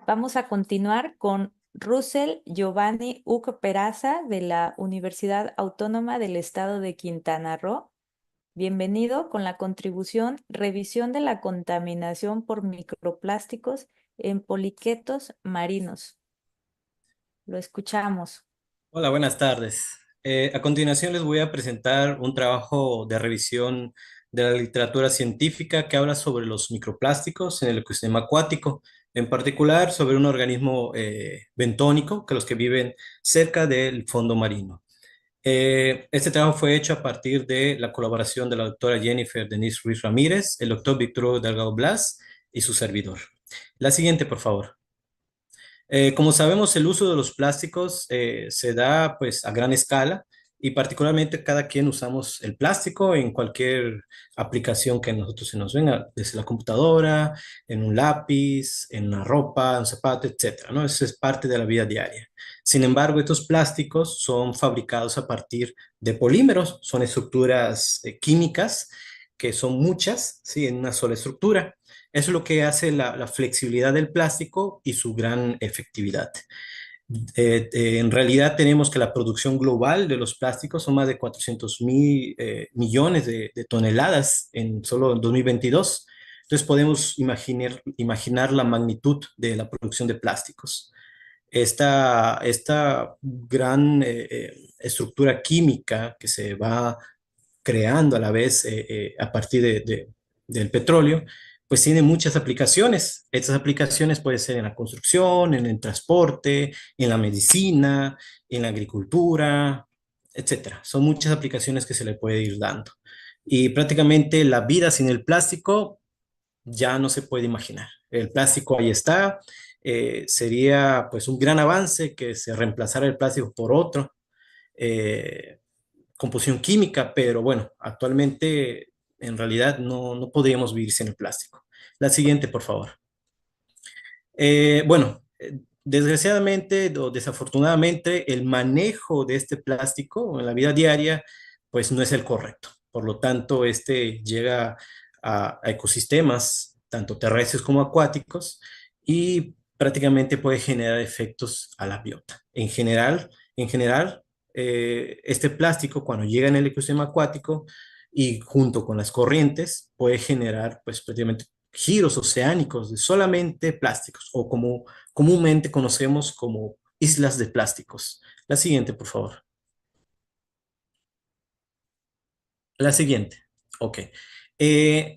Vamos a continuar con Russell Giovanni Uc Peraza de la Universidad Autónoma del Estado de Quintana Roo. Bienvenido con la contribución Revisión de la contaminación por microplásticos en poliquetos marinos. Lo escuchamos. Hola, buenas tardes. A continuación les voy a presentar un trabajo de revisión de la literatura científica que habla sobre los microplásticos en el ecosistema acuático, en particular sobre un organismo bentónico, que los que viven cerca del fondo marino. Este trabajo fue hecho a partir de la colaboración de la doctora Jennifer Denise Ruiz Ramírez, el doctor Víctor Delgado Blas y su servidor. La siguiente, por favor. Como sabemos, el uso de los plásticos se da pues a gran escala y particularmente cada quien usamos el plástico en cualquier aplicación que a nosotros se nos venga, desde la computadora, en un lápiz, en una ropa, un zapato, etcétera, ¿no? Eso es parte de la vida diaria. Sin embargo, estos plásticos son fabricados a partir de polímeros, son estructuras químicas que son muchas, ¿sí? En una sola estructura. Eso es lo que hace la flexibilidad del plástico y su gran efectividad. En realidad tenemos que la producción global de los plásticos son más de 400 millones de toneladas en solo 2022. Entonces podemos imaginar la magnitud de la producción de plásticos. Esta gran estructura química que se va creando a la vez a partir del petróleo, pues tiene muchas aplicaciones. Estas aplicaciones pueden ser en la construcción, en el transporte, en la medicina, en la agricultura, etcétera. Son muchas aplicaciones que se le puede ir dando. Y prácticamente la vida sin el plástico ya no se puede imaginar. El plástico ahí está. Sería pues un gran avance que se reemplazara el plástico por otro. Eh, Composición química, pero bueno, actualmente en realidad no podríamos vivir sin el plástico. La siguiente, por favor. Desgraciadamente o desafortunadamente, el manejo de este plástico en la vida diaria, pues no es el correcto. Por lo tanto, este llega a ecosistemas, tanto terrestres como acuáticos, y prácticamente puede generar efectos a la biota. En general, este plástico, cuando llega en el ecosistema acuático y junto con las corrientes, puede generar, pues, prácticamente giros oceánicos de solamente plásticos, o como comúnmente conocemos como islas de plásticos. La siguiente, por favor. La siguiente. Ok.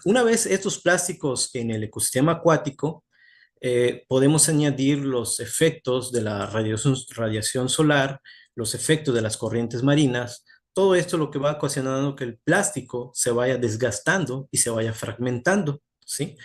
Una vez estos plásticos en el ecosistema acuático, podemos añadir los efectos de la radiación solar, los efectos de las corrientes marinas. Todo esto lo que va ocasionando que el plástico se vaya desgastando y se vaya fragmentando, ¿sí?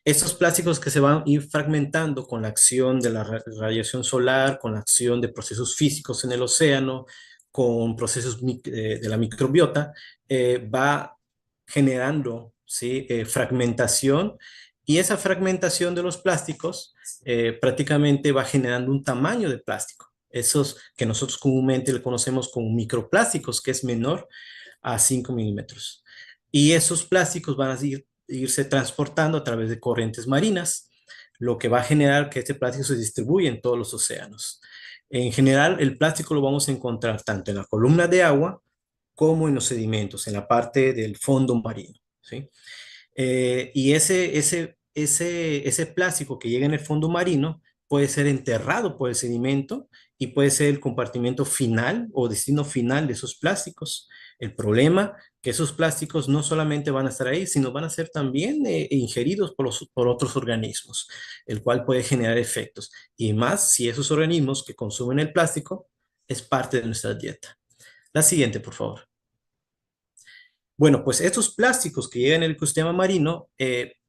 Estos plásticos que se van a ir fragmentando con la acción de la radiación solar, con la acción de procesos físicos en el océano, con procesos de la microbiota, va generando, ¿sí? Fragmentación, y esa fragmentación de los plásticos prácticamente va generando un tamaño de plástico. Esos que nosotros comúnmente le conocemos como microplásticos, que es menor a 5 milímetros. Y esos plásticos van a irse transportando a través de corrientes marinas, lo que va a generar que este plástico se distribuya en todos los océanos. En general, el plástico lo vamos a encontrar tanto en la columna de agua como en los sedimentos, en la parte del fondo marino, ¿sí? Y ese plástico que llega en el fondo marino puede ser enterrado por el sedimento y puede ser el compartimiento final o destino final de esos plásticos. El problema que esos plásticos no solamente van a estar ahí, sino van a ser también ingeridos por otros organismos, el cual puede generar efectos. Y más si esos organismos que consumen el plástico es parte de nuestra dieta. La siguiente, por favor. Bueno, pues estos plásticos que llegan al ecosistema marino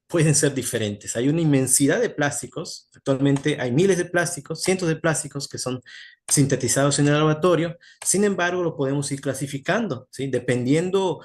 pueden ser diferentes. Hay una inmensidad de plásticos. Actualmente hay miles de plásticos, cientos de plásticos que son sintetizados en el laboratorio. Sin embargo, lo podemos ir clasificando, ¿sí? Dependiendo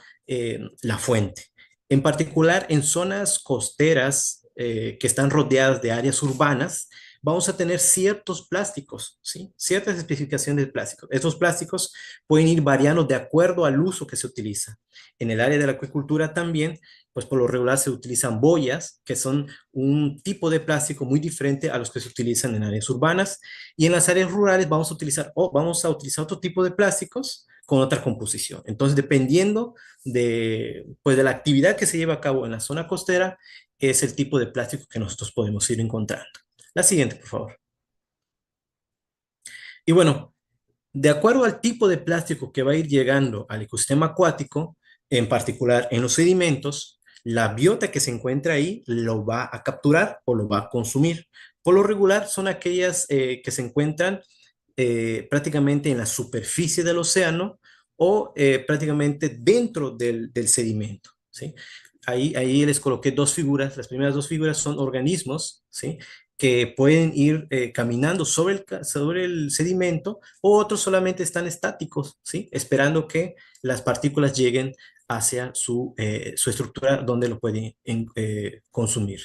la fuente. En particular, en zonas costeras que están rodeadas de áreas urbanas, vamos a tener ciertos plásticos, ¿sí? Ciertas especificaciones de plásticos. Estos plásticos pueden ir variando de acuerdo al uso que se utiliza. En el área de la acuicultura también, pues por lo regular se utilizan boyas, que son un tipo de plástico muy diferente a los que se utilizan en áreas urbanas. Y en las áreas rurales vamos a utilizar otro tipo de plásticos con otra composición. Entonces, dependiendo pues de la actividad que se lleva a cabo en la zona costera, es el tipo de plástico que nosotros podemos ir encontrando. La siguiente, por favor. Y bueno, de acuerdo al tipo de plástico que va a ir llegando al ecosistema acuático, en particular en los sedimentos, la biota que se encuentra ahí lo va a capturar o lo va a consumir. Por lo regular son aquellas que se encuentran prácticamente en la superficie del océano o prácticamente dentro del sedimento, ¿sí? Ahí les coloqué dos figuras. Las primeras dos figuras son organismos, ¿sí? Que pueden ir caminando sobre el sedimento, o otros solamente están estáticos, ¿sí? Esperando que las partículas lleguen hacia su estructura donde lo pueden consumir.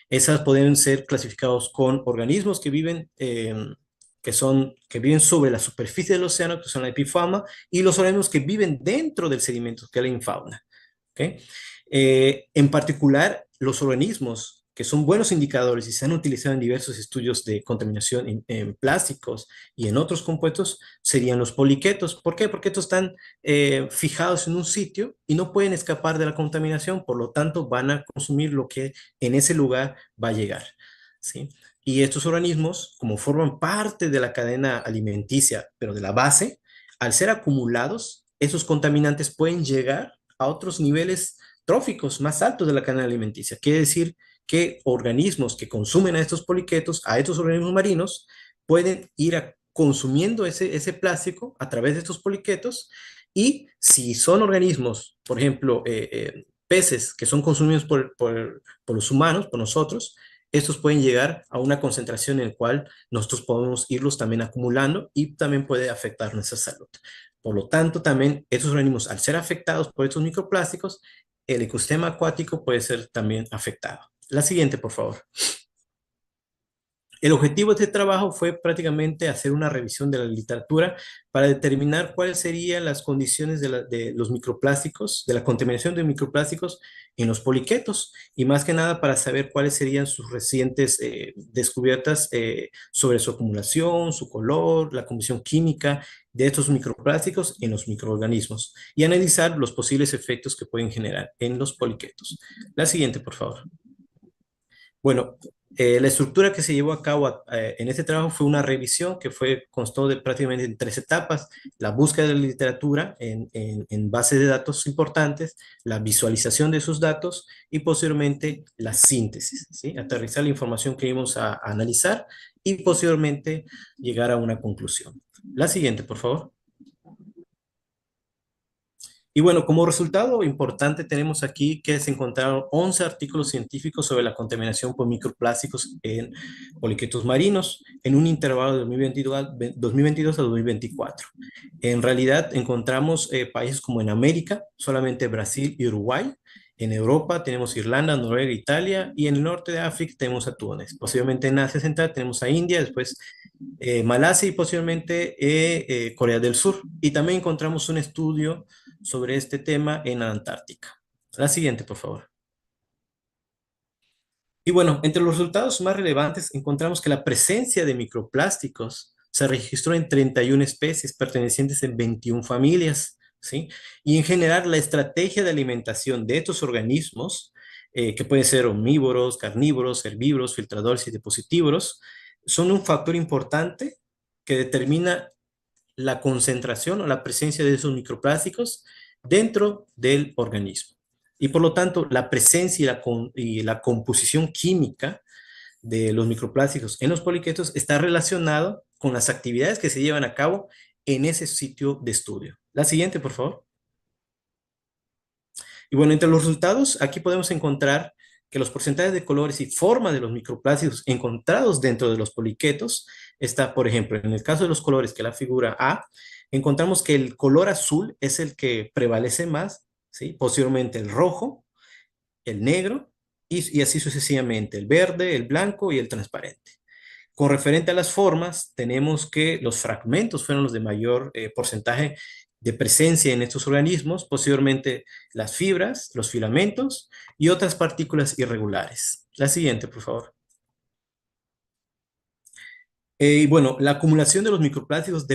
Esas pueden ser clasificados con organismos que viven sobre la superficie del océano, que son la epifauna, y los organismos que viven dentro del sedimento, que es la infauna. ¿Okay? En particular, los organismos que son buenos indicadores y se han utilizado en diversos estudios de contaminación en plásticos y en otros compuestos, serían los poliquetos. ¿Por qué? Porque estos están fijados en un sitio y no pueden escapar de la contaminación, por lo tanto van a consumir lo que en ese lugar va a llegar, ¿sí? Y estos organismos, como forman parte de la cadena alimenticia, pero de la base, al ser acumulados, esos contaminantes pueden llegar a otros niveles tróficos más altos de la cadena alimenticia. Quiere decir que organismos que consumen a estos poliquetos, a estos organismos marinos, pueden ir consumiendo ese plástico a través de estos poliquetos, y si son organismos, por ejemplo, peces que son consumidos por los humanos, por nosotros, estos pueden llegar a una concentración en la cual nosotros podemos irlos también acumulando y también puede afectar nuestra salud. Por lo tanto, también estos organismos, al ser afectados por estos microplásticos, el ecosistema acuático puede ser también afectado. La siguiente, por favor. El objetivo de este trabajo fue prácticamente hacer una revisión de la literatura para determinar cuáles serían las condiciones de los microplásticos, de la contaminación de microplásticos en los poliquetos, y más que nada para saber cuáles serían sus recientes descubiertas sobre su acumulación, su color, la composición química de estos microplásticos en los microorganismos, y analizar los posibles efectos que pueden generar en los poliquetos. La siguiente, por favor. Bueno, la estructura que se llevó a cabo en este trabajo fue una revisión que constó de prácticamente tres etapas: la búsqueda de la literatura en bases de datos importantes, la visualización de esos datos y posteriormente la síntesis, ¿sí? Aterrizar la información que íbamos a analizar y posteriormente llegar a una conclusión. La siguiente, por favor. Y bueno, como resultado importante tenemos aquí que se encontraron 11 artículos científicos sobre la contaminación por microplásticos en poliquetos marinos en un intervalo de 2022 a 2024. En realidad encontramos países como en América, solamente Brasil y Uruguay. En Europa tenemos Irlanda, Noruega, Italia, y en el norte de África tenemos a Túnez. Posiblemente en Asia Central tenemos a India, después Malasia y posiblemente Corea del Sur. Y también encontramos un estudio sobre este tema en la Antártica. La siguiente, por favor. Y bueno, entre los resultados más relevantes encontramos que la presencia de microplásticos se registró en 31 especies pertenecientes en 21 familias, ¿sí? Y en general la estrategia de alimentación de estos organismos, que pueden ser omnívoros, carnívoros, herbívoros, filtradores y depositívoros, son un factor importante que determina la concentración o la presencia de esos microplásticos dentro del organismo. Y por lo tanto, la presencia y la composición química de los microplásticos en los poliquetos está relacionado con las actividades que se llevan a cabo en ese sitio de estudio. La siguiente, por favor. Y bueno, entre los resultados, aquí podemos encontrar que los porcentajes de colores y forma de los microplásticos encontrados dentro de los poliquetos está, por ejemplo, en el caso de los colores, que es la figura A, encontramos que el color azul es el que prevalece más, ¿sí? Posteriormente el rojo, el negro y así sucesivamente, el verde, el blanco y el transparente. Con referente a las formas, tenemos que los fragmentos fueron los de mayor porcentaje de presencia en estos organismos, posteriormente las fibras, los filamentos y otras partículas irregulares. La siguiente, por favor. Y bueno, la acumulación de los microplásticos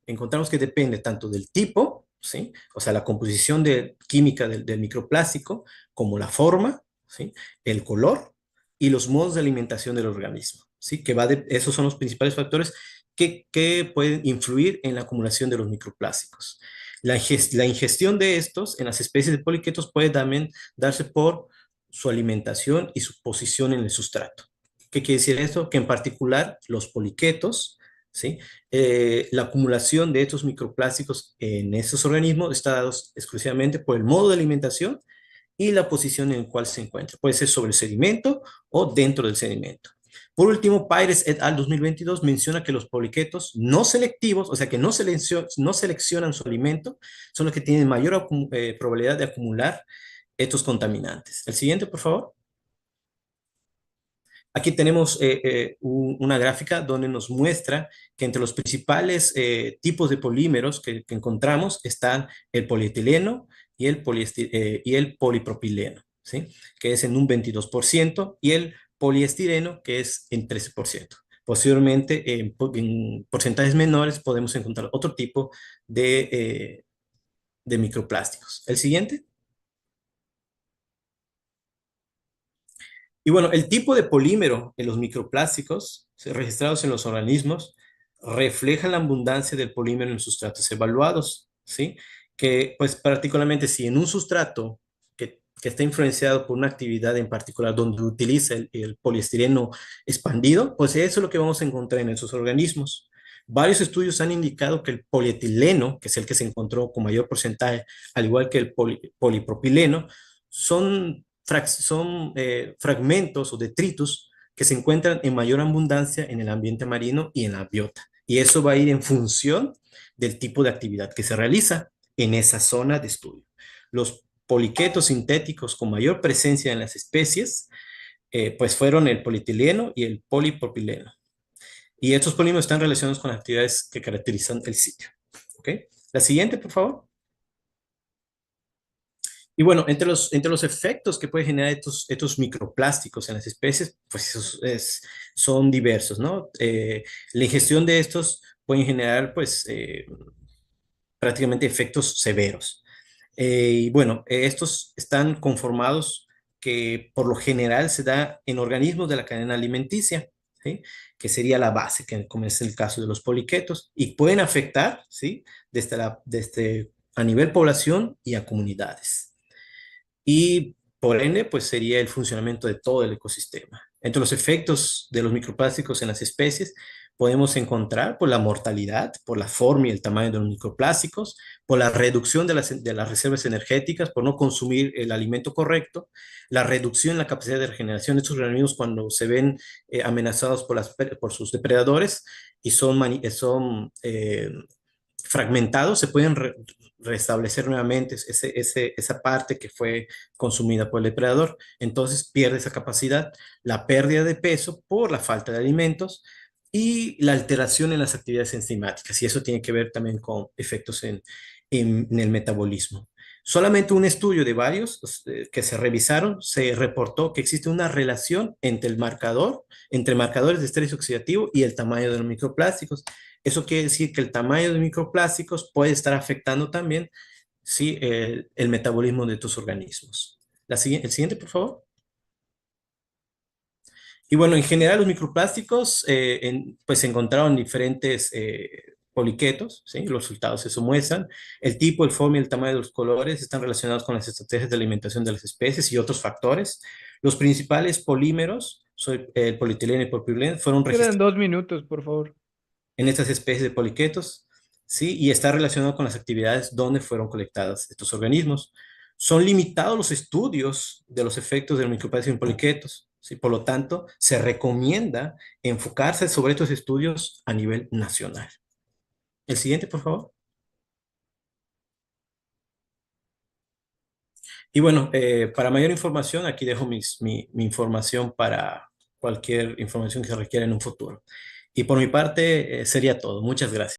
encontramos que depende tanto del tipo, ¿sí? O sea, la composición química del microplástico, como la forma, ¿sí? El color y los modos de alimentación del organismo, ¿sí? Esos son los principales factores que pueden influir en la acumulación de los microplásticos. La ingestión de estos en las especies de poliquetos puede también darse por su alimentación y su posición en el sustrato. ¿Qué quiere decir esto? Que en particular los poliquetos, ¿sí? La acumulación de estos microplásticos en estos organismos está dado exclusivamente por el modo de alimentación y la posición en la cual se encuentra. Puede ser sobre el sedimento o dentro del sedimento. Por último, Pires et al. 2022 menciona que los poliquetos no selectivos, o sea que no seleccionan su alimento, son los que tienen mayor probabilidad de acumular estos contaminantes. El siguiente, por favor. Aquí tenemos una gráfica donde nos muestra que entre los principales tipos de polímeros que encontramos están el polietileno y el polipropileno, ¿sí? Que es en un 22%, y el poliestireno, que es en 13%. Posteriormente, en porcentajes menores, podemos encontrar otro tipo de microplásticos. El siguiente. Y bueno, el tipo de polímero en los microplásticos registrados en los organismos refleja la abundancia del polímero en sustratos evaluados, ¿sí? Que pues particularmente si en un sustrato que está influenciado por una actividad en particular donde utiliza el poliestireno expandido, pues eso es lo que vamos a encontrar en esos organismos. Varios estudios han indicado que el polietileno, que es el que se encontró con mayor porcentaje, al igual que el polipropileno, son fragmentos o detritus que se encuentran en mayor abundancia en el ambiente marino y en la biota. Y eso va a ir en función del tipo de actividad que se realiza en esa zona de estudio. Los poliquetos sintéticos con mayor presencia en las especies, pues fueron el polietileno y el polipropileno. Y estos polímeros están relacionados con las actividades que caracterizan el sitio. ¿Ok? La siguiente, por favor. Y bueno, entre los efectos que puede generar estos microplásticos en las especies, pues son diversos, ¿no? La ingestión de estos pueden generar, pues, prácticamente efectos severos. Y bueno, estos están conformados que por lo general se da en organismos de la cadena alimenticia, ¿sí? Que sería la base, como es el caso de los poliquetos, y pueden afectar, ¿sí? Desde a nivel población y a comunidades. Y por ende, pues sería el funcionamiento de todo el ecosistema. Entre los efectos de los microplásticos en las especies, podemos encontrar por la mortalidad, por la forma y el tamaño de los microplásticos, por la reducción de las reservas energéticas, por no consumir el alimento correcto, la reducción en la capacidad de regeneración de estos organismos cuando se ven amenazados por sus depredadores y son fragmentados, se pueden restablecer nuevamente esa parte que fue consumida por el depredador. Entonces pierde esa capacidad, la pérdida de peso por la falta de alimentos y la alteración en las actividades enzimáticas. Y eso tiene que ver también con efectos en el metabolismo. Solamente un estudio de varios que se revisaron, se reportó que existe una relación entre marcadores de estrés oxidativo y el tamaño de los microplásticos. Eso quiere decir que el tamaño de microplásticos puede estar afectando también, sí, el metabolismo de tus organismos. El siguiente, por favor. Y bueno, en general los microplásticos pues se encontraron diferentes poliquetos, ¿sí? Los resultados eso muestran. El tipo, el forma y el tamaño de los colores están relacionados con las estrategias de alimentación de las especies y otros factores. Los principales polímeros, el polietileno y el polipropileno, fueron Quedan registrados 2 minutos, por favor. en estas especies de poliquetos, ¿sí? Y está relacionado con las actividades donde fueron colectadas estos organismos. Son limitados los estudios de los efectos del microplástico en poliquetos, ¿sí? Por lo tanto, se recomienda enfocarse sobre estos estudios a nivel nacional. El siguiente, por favor. Y bueno, para mayor información, aquí dejo mi información para cualquier información que se requiera en un futuro. Y por mi parte, sería todo. Muchas gracias.